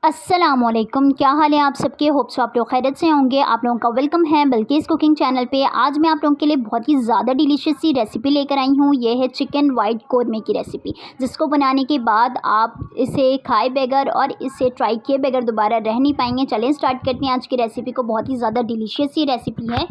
अस्सलामुअलैकुम, क्या हाल है आप सबके। होप्स आप लोग खैरियत से होंगे। आप लोगों का वेलकम है बिल्किस कुकिंग चैनल पे। आज मैं आप लोगों के लिए बहुत ही ज़्यादा डिलीशियस सी रेसिपी लेकर आई हूँ। ये है चिकन वाइट कौरमे की रेसिपी, जिसको बनाने के बाद आप इसे खाए बगैर और इसे ट्राई किए बगैर दोबारा रह नहीं पाएंगे। चलें स्टार्ट करते हैं आज की रेसिपी को। बहुत ही ज़्यादा डिलीशियस सी रेसिपी है।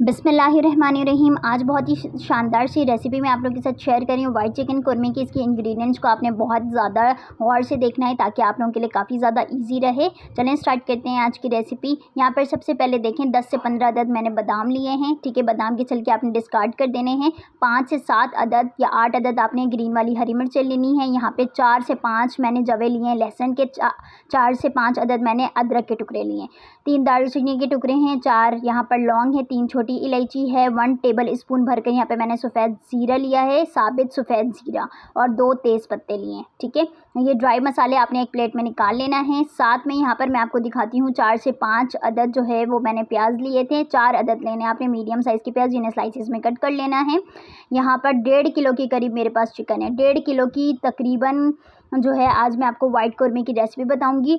बिस्मिल्लाहिर्रहमानिर्रहीम। आज बहुत ही शानदार सी रेसिपी मैं आप लोगों के साथ शेयर कर रही हूँ वाइट चिकन कौरमे की। इसके इंग्रेडिएंट्स को आपने बहुत ज़्यादा गौर से देखना है ताकि आप लोगों के लिए काफ़ी ज़्यादा इजी रहे। चलें स्टार्ट करते हैं आज की रेसिपी। यहाँ पर सबसे पहले देखें 10 से 15 अदद मैंने बादाम लिए हैं। ठीक है, बादाम के छिलके आपने डिस्कार्ड कर देने हैं। 5 से 7 अदद या 8 अदद आपने ग्रीन वाली हरी मिर्चें लेनी है। यहाँ पर 4 से 5 मैंने जवे लिए हैं लहसुन के। 4 से 5 अदद मैंने अदरक के टुकड़े लिए हैं। 3 दालचीनी के टुकड़े हैं। 4 यहाँ पर लौंग है। 3 छोटी इलायची है। 1 टेबल स्पून भरकर यहाँ पे मैंने सफ़ेद ज़ीरा लिया है, साबित सफ़ेद ज़ीरा, और 2 तेज़ पत्ते लिए हैं। ठीक है, ये ड्राई मसाले आपने एक प्लेट में निकाल लेना है। साथ में यहाँ पर मैं आपको दिखाती हूँ 4 से 5 अदद जो है वो मैंने प्याज लिए थे। 4 अदद लेने आपने मीडियम साइज़ के प्याज, जिन्हें स्लाइसिस में कट कर लेना है। यहाँ पर 1.5 किलो के करीब मेरे पास चिकन है। 1.5 किलो की तकरीबन जो है आज मैं आपको वाइट कौरमे की रेसिपी बताऊँगी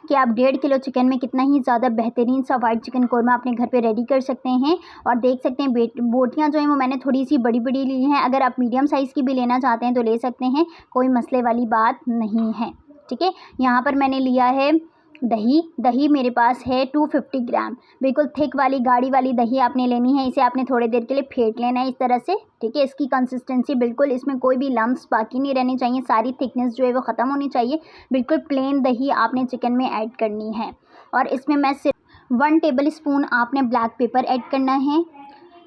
कि आप 1.5 किलो चिकन में कितना ही ज़्यादा बेहतरीन सा वाइट चिकन कौरमा अपने घर पे रेडी कर सकते हैं। और देख सकते हैं बोटियाँ जो हैं वो मैंने थोड़ी सी बड़ी बड़ी ली हैं। अगर आप मीडियम साइज़ की भी लेना चाहते हैं तो ले सकते हैं, कोई मसले वाली बात नहीं है। ठीक है, यहाँ पर मैंने लिया है दही मेरे पास है 250 ग्राम। बिल्कुल थिक वाली गाढ़ी वाली दही आपने लेनी है। इसे आपने थोड़ी देर के लिए फेंट लेना है इस तरह से। ठीक है, इसकी कंसिस्टेंसी बिल्कुल, इसमें कोई भी लम्स बाकी नहीं रहनी चाहिए। सारी थिकनेस जो है वो ख़त्म होनी चाहिए। बिल्कुल प्लेन दही आपने चिकन में ऐड करनी है। और इसमें मैं सिर्फ 1 टेबल स्पून आपने ब्लैक पेपर ऐड करना है।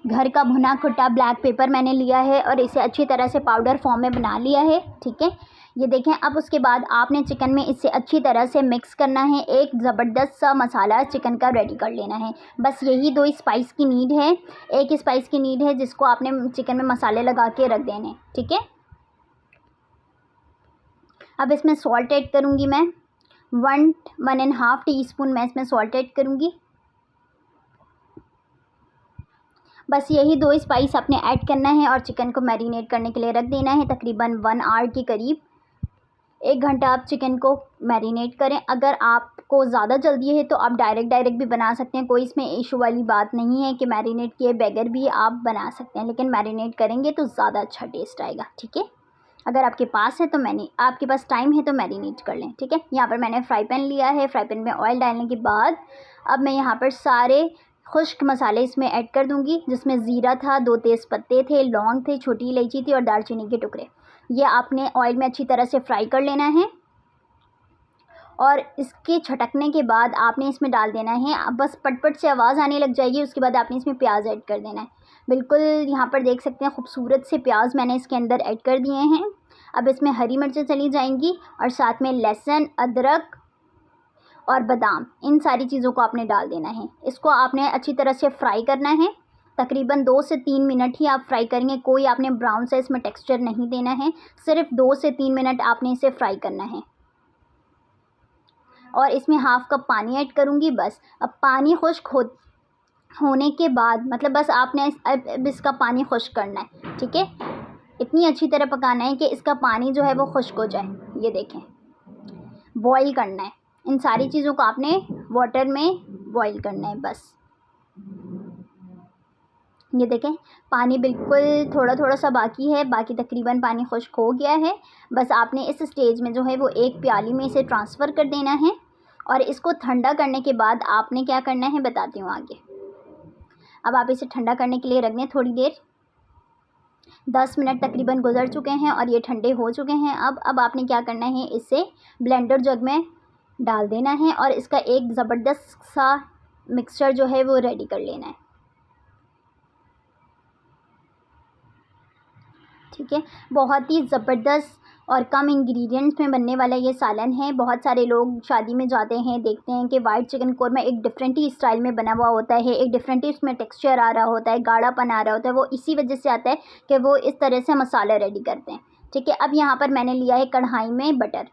घर का भुना खुट्टा ब्लैक पेपर मैंने लिया है और इसे अच्छी तरह से पाउडर फॉर्म में बना लिया है। ठीक है, ये देखें। अब उसके बाद आपने चिकन में इसे अच्छी तरह से मिक्स करना है। एक ज़बरदस्त सा मसाला चिकन का रेडी कर लेना है। बस यही 2 स्पाइस की नीड है। एक स्पाइस की नीड है जिसको आपने चिकन में मसाले लगा के रख देने। ठीक है, अब इसमें सॉल्ट ऐड करूँगी मैं। 1.5 टीस्पून मैं इसमें सॉल्ट ऐड करूँगी। बस यही 2 स्पाइस आपने ऐड करना है और चिकन को मैरिनेट करने के लिए रख देना है तकरीबन 1 आवर के करीब। 1 घंटा आप चिकन को मैरिनेट करें। अगर आपको ज़्यादा जल्दी है तो आप डायरेक्ट भी बना सकते हैं, कोई इसमें इशू वाली बात नहीं है कि मैरिनेट किए बगैर भी आप बना सकते हैं, लेकिन मैरिनेट करेंगे तो ज़्यादा अच्छा टेस्ट आएगा। ठीक है, अगर आपके पास है तो आपके पास टाइम है तो मैरिनेट कर लें। ठीक है, यहाँ पर मैंने फ्राई पैन लिया है। फ्राई पैन में ऑयल डालने के बाद अब मैं यहाँ पर सारे खुश्क मसाले इसमें ऐड कर दूँगी, जिसमें ज़ीरा था, 2 तेज़ पत्ते थे, लौंग थे, छोटी इलायची थी और दालचीनी के टुकड़े। ये आपने ऑयल में अच्छी तरह से फ्राई कर लेना है। और इसके छटकने के बाद आपने इसमें डाल देना है, बस पट से आवाज़ आने लग जाएगी। उसके बाद आपने इसमें प्याज ऐड कर देना है। बिल्कुल यहाँ पर देख सकते हैं खूबसूरत से प्याज मैंने इसके अंदर ऐड कर दिए हैं। अब इसमें हरी मिर्चें चली जाएंगी और साथ में लहसुन, अदरक और बादाम, इन सारी चीज़ों को आपने डाल देना है। इसको आपने अच्छी तरह से फ्राई करना है। तकरीबन 2 से 3 मिनट ही आप फ्राई करेंगे। कोई आपने ब्राउन सा इसमें टेक्सचर नहीं देना है, सिर्फ 2 से 3 मिनट आपने इसे फ्राई करना है। और इसमें हाफ़ कप पानी ऐड करूँगी। बस अब पानी खुश्क होने के बाद मतलब बस आपने अब इसका पानी खुश्क करना है, ठीक है। इतनी अच्छी तरह पकाना है कि इसका पानी जो है वो खुश्क हो जाए। ये देखें, बॉईल करना है। इन सारी चीज़ों को आपने वाटर में बॉईल करना है बस। ये देखें, पानी बिल्कुल थोड़ा थोड़ा सा बाकी है, बाकी तकरीबन पानी खुश्क हो गया है। बस आपने इस स्टेज में जो है वो एक प्याली में इसे ट्रांसफ़र कर देना है और इसको ठंडा करने के बाद आपने क्या करना है बताती हूँ आगे। अब आप इसे ठंडा करने के लिए रख दें थोड़ी देर। 10 मिनट तकरीबन गुजर चुके हैं और ये ठंडे हो चुके हैं। अब आपने क्या करना है, इसे ब्लेंडर जग में डाल देना है और इसका एक ज़बरदस्त सा मिक्सचर जो है वो रेडी कर लेना है, ठीक है। बहुत ही ज़बरदस्त और कम इंग्रेडिएंट्स में बनने वाला ये सालन है। बहुत सारे लोग शादी में जाते हैं, देखते हैं कि वाइट चिकन कोरमा एक डिफरेंट ही स्टाइल में बना हुआ होता है, एक डिफरेंट ही उसमें टेक्सचर आ रहा होता है, गाढ़ापन आ रहा होता है। वो इसी वजह से आता है कि वो इस तरह से मसाला रेडी करते हैं, ठीक है। अब यहाँ पर मैंने लिया है कढ़ाई में बटर।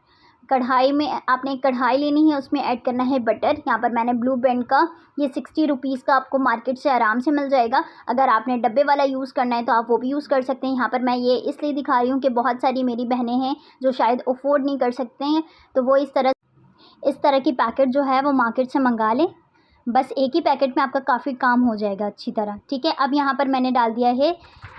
कढ़ाई में आपने कढ़ाई लेनी है, उसमें ऐड करना है बटर। यहाँ पर मैंने ब्लू बैंड का, ये 60 रुपीज़ का आपको मार्केट से आराम से मिल जाएगा। अगर आपने डब्बे वाला यूज़ करना है तो आप वो भी यूज़ कर सकते हैं। यहाँ पर मैं ये इसलिए दिखा रही हूँ कि बहुत सारी मेरी बहनें हैं जो शायद अफोर्ड नहीं कर सकते हैं, तो वो इस तरह की पैकेट जो है वो मार्केट से मंगा लें। बस एक ही पैकेट में आपका काफ़ी काम हो जाएगा अच्छी तरह, ठीक है। अब यहाँ पर मैंने डाल दिया है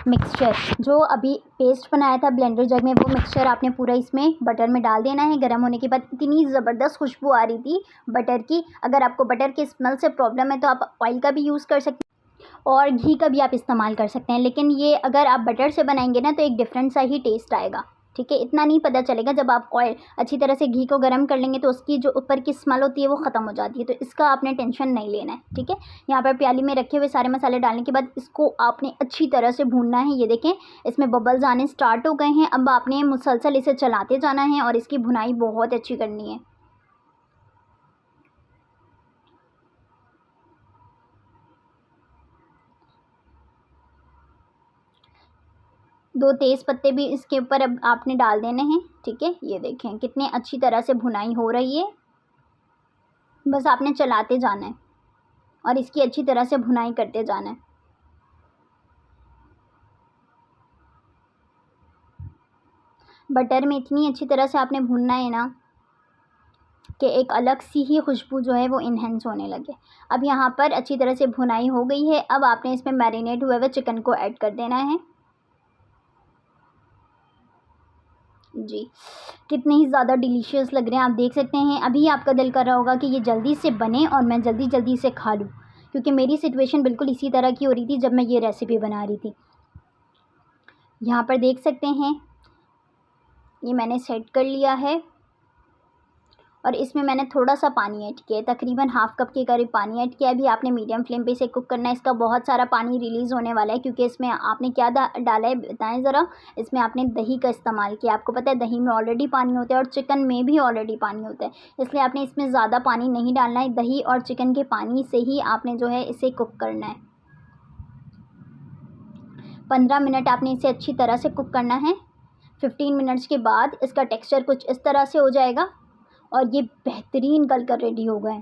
मिक्सचर, जो अभी पेस्ट बनाया था ब्लेंडर जग में, वो मिक्सचर आपने पूरा इसमें बटर में डाल देना है। गर्म होने के बाद इतनी ज़बरदस्त खुशबू आ रही थी बटर की। अगर आपको बटर की स्मेल से प्रॉब्लम है तो आप ऑयल का भी यूज़ कर सकते हैं और घी का भी आप इस्तेमाल कर सकते हैं, लेकिन ये अगर आप बटर से बनाएंगे ना तो एक डिफरेंट सा ही टेस्ट आएगा, ठीक है। इतना नहीं पता चलेगा, जब आप ऑयल अच्छी तरह से घी को गर्म कर लेंगे तो उसकी जो ऊपर की स्मेल होती है वो ख़त्म हो जाती है, तो इसका आपने टेंशन नहीं लेना है, ठीक है। यहाँ पर प्याली में रखे हुए सारे मसाले डालने के बाद इसको आपने अच्छी तरह से भूनना है। ये देखें, इसमें बबल्स आने स्टार्ट हो गए हैं। अब आपने मुसलसल इसे चलाते जाना है और इसकी भुनाई बहुत अच्छी करनी है। दो तेज़ पत्ते भी इसके ऊपर अब आपने डाल देने हैं, ठीक है। ये देखें कितने अच्छी तरह से भुनाई हो रही है। बस आपने चलाते जाना है और इसकी अच्छी तरह से भुनाई करते जाना है। बटर में इतनी अच्छी तरह से आपने भूनना है ना कि एक अलग सी ही खुशबू जो है वो इन्हेंस होने लगे। अब यहाँ पर अच्छी तरह से भुनाई हो गई है। अब आपने इसमें मैरिनेट हुए हुए चिकन को ऐड कर देना है। जी, कितने ही ज़्यादा डिलीशियस लग रहे हैं, आप देख सकते हैं। अभी आपका दिल कर रहा होगा कि ये जल्दी से बने और मैं जल्दी जल्दी से खा लूँ, क्योंकि मेरी सिचुएशन बिल्कुल इसी तरह की हो रही थी जब मैं ये रेसिपी बना रही थी। यहाँ पर देख सकते हैं, ये मैंने सेट कर लिया है और इसमें मैंने थोड़ा सा पानी ऐड किया है, तकरीबन हाफ़ कप के करीब पानी ऐड किया है। अभी आपने मीडियम फ्लेम पे इसे कुक करना है। इसका बहुत सारा पानी रिलीज़ होने वाला है, क्योंकि इसमें आपने क्या डाला है बताएं ज़रा। इसमें आपने दही का इस्तेमाल किया। आपको पता है दही में ऑलरेडी पानी होता है और चिकन में भी ऑलरेडी पानी होता है, इसलिए आपने इसमें ज़्यादा पानी नहीं डालना है। दही और चिकन के पानी से ही आपने जो है इसे कुक करना है। 15 मिनट आपने इसे अच्छी तरह से कुक करना है। 15 मिनट्स के बाद इसका टेक्स्चर कुछ इस तरह से हो जाएगा और ये बेहतरीन गल कर रेडी हो गए।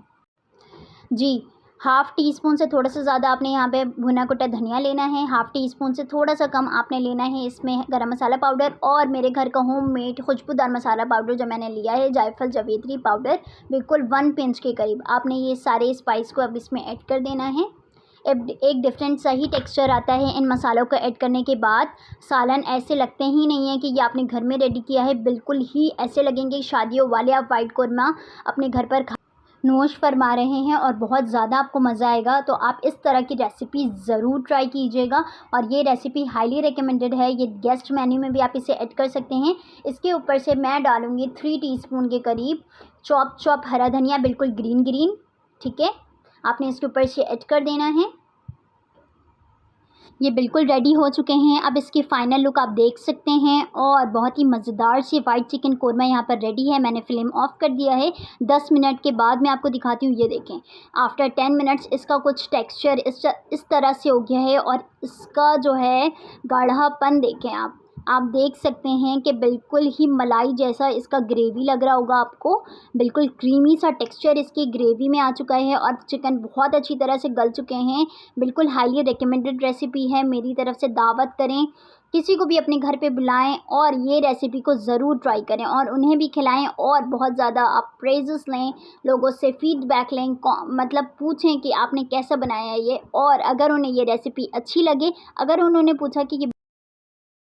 जी, हाफ़ टी स्पून से थोड़ा सा ज़्यादा आपने यहाँ पे भुना कुटा धनिया लेना है। हाफ़ टी स्पून से थोड़ा सा कम आपने लेना है इसमें गरम मसाला पाउडर और मेरे घर का होममेड खुशबूदार मसाला पाउडर जो मैंने लिया है, जायफल जावित्री पाउडर, बिल्कुल 1 पिंच के करीब। आपने ये सारे स्पाइस को अब इसमें ऐड कर देना है। एक डिफरेंट सा ही टेक्सचर आता है इन मसालों को ऐड करने के बाद। सालन ऐसे लगते ही नहीं है कि ये आपने घर में रेडी किया है, बिल्कुल ही ऐसे लगेंगे शादियों वाले आप वाइट कोरमा अपने घर पर नोश फरमा रहे हैं और बहुत ज़्यादा आपको मज़ा आएगा। तो आप इस तरह की रेसिपी ज़रूर ट्राई कीजिएगा और ये रेसिपी हाईली रिकमेंडेड है। ये गेस्ट मेन्यू में भी आप इसे ऐड कर सकते हैं। इसके ऊपर से मैं डालूँगी 3 टीस्पून के करीब चॉप हरा धनिया, बिल्कुल ग्रीन, ठीक है। आपने इसके ऊपर से ऐड कर देना है। ये बिल्कुल रेडी हो चुके हैं। अब इसकी फ़ाइनल लुक आप देख सकते हैं और बहुत ही मज़ेदार सी वाइट चिकन कोरमा यहाँ पर रेडी है। मैंने फ्लेम ऑफ कर दिया है। 10 मिनट के बाद मैं आपको दिखाती हूँ। ये देखें, आफ्टर 10 मिनट्स इसका कुछ टेक्सचर इस तरह से हो गया है और इसका जो है गाढ़ापन देखें आप। आप देख सकते हैं कि बिल्कुल ही मलाई जैसा इसका ग्रेवी लग रहा होगा आपको। बिल्कुल क्रीमी सा टेक्सचर इसकी ग्रेवी में आ चुका है और चिकन बहुत अच्छी तरह से गल चुके हैं। बिल्कुल हाईली रिकमेंडेड रेसिपी है, मेरी तरफ से दावत करें, किसी को भी अपने घर पे बुलाएं और ये रेसिपी को ज़रूर ट्राई करें और उन्हें भी खिलाएं और बहुत ज़्यादा आप प्रेजेस लें, लोगों से फीडबैक लें, मतलब पूछें कि आपने कैसा बनाया है ये। और अगर उन्हें ये रेसिपी अच्छी लगे, अगर उन्होंने पूछा कि ये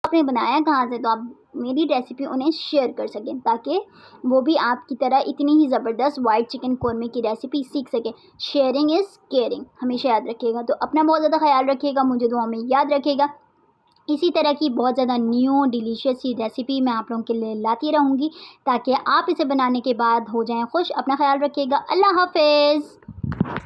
आपने बनाया कहाँ से, तो आप मेरी रेसिपी उन्हें शेयर कर सकें ताकि वो भी आपकी तरह इतनी ही ज़बरदस्त वाइट चिकन कोरमे की रेसिपी सीख सकें। शेयरिंग इज़ केयरिंग, हमेशा याद रखिएगा। तो अपना बहुत ज़्यादा ख्याल रखिएगा, मुझे दुआ में याद रखिएगा। इसी तरह की बहुत ज़्यादा न्यू डिलीशियस सी रेसिपी मैं आप लोगों के लिए लाती रहूँगी ताकि आप इसे बनाने के बाद हो जाएं खुश। अपना ख्याल रखिएगा। अल्लाह हाफ़िज़।